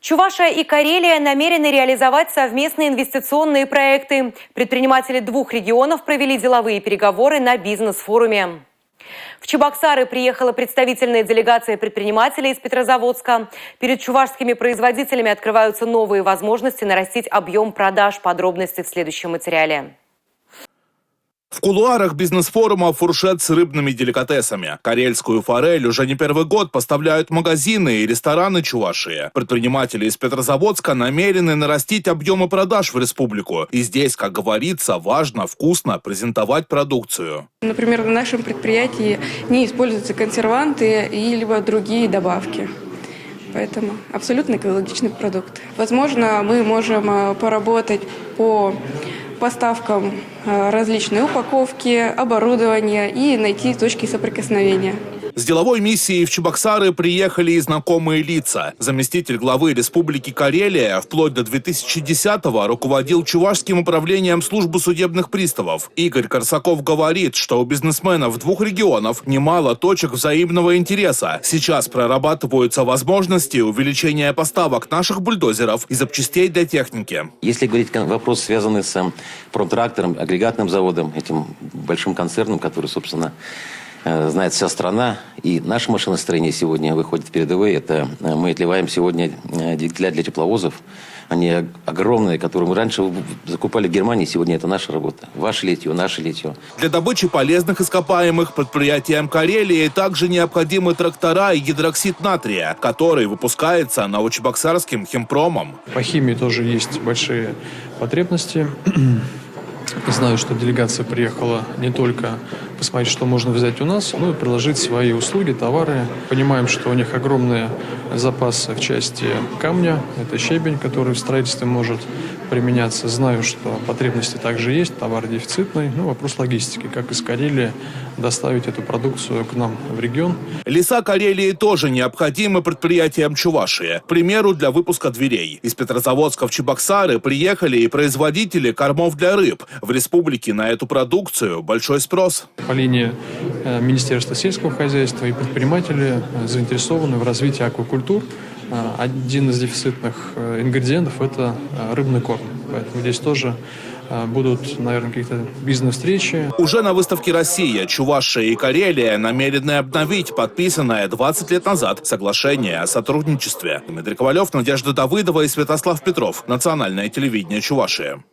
Чувашия и Карелия намерены реализовать совместные инвестиционные проекты. Предприниматели двух регионов провели деловые переговоры на бизнес-форуме. В Чебоксары приехала представительная делегация предпринимателей из Петрозаводска. Перед чувашскими производителями открываются новые возможности нарастить объем продаж. Подробности в следующем материале. В кулуарах бизнес-форума фуршет с рыбными деликатесами. Карельскую форель уже не первый год поставляют магазины и рестораны Чувашии. Предприниматели из Петрозаводска намерены нарастить объемы продаж в республику. И здесь, как говорится, важно вкусно презентовать продукцию. Например, на нашем предприятии не используются консерванты и либо другие добавки. Поэтому абсолютно экологичный продукт. Возможно, мы можем поработать по поставкам различной упаковки, оборудования и найти точки соприкосновения. С деловой миссией в Чебоксары приехали и знакомые лица. Заместитель главы Республики Карелия вплоть до 2010-го руководил Чувашским управлением службы судебных приставов. Игорь Корсаков говорит, что у бизнесменов двух регионов немало точек взаимного интереса. Сейчас прорабатываются возможности увеличения поставок наших бульдозеров и запчастей для техники. Если говорить вопрос, связанный с промтрактором, агрегатным заводом, этим большим концерном, который, собственно, знает вся страна, и наше машиностроение сегодня выходит передовые. Это мы отливаем сегодня двигателя для тепловозов. Они огромные, которые мы раньше закупали в Германии. Сегодня это наша работа. Ваше литье, наше литье. Для добычи полезных ископаемых предприятиям Карелии также необходимы трактора и гидроксид натрия, который выпускается новочебоксарским химпромом. По химии тоже есть большие потребности. Знаю, что делегация приехала не только посмотреть, что можно взять у нас, но и предложить свои услуги, товары. Понимаем, что у них огромные запасы в части камня. Это щебень, который в строительстве может применяться. Знаю, что потребности также есть, товар дефицитный. Вопрос логистики, как из Карелии доставить эту продукцию к нам в регион. Леса Карелии тоже необходимы предприятиям Чувашии. К примеру, для выпуска дверей. Из Петрозаводска в Чебоксары приехали и производители кормов для рыб. В республике на эту продукцию большой спрос. По линии Министерства сельского хозяйства и предприниматели заинтересованы в развитии аквакультур. Один из дефицитных ингредиентов – это рыбный корм. Поэтому здесь тоже будут, наверное, какие-то бизнес-встречи. Уже на выставке «Россия» Чувашия и Карелия намерены обновить подписанное 20 лет назад соглашение о сотрудничестве. Дмитрий Ковалев, Надежда Давыдова и Святослав Петров. Национальное телевидение Чувашии.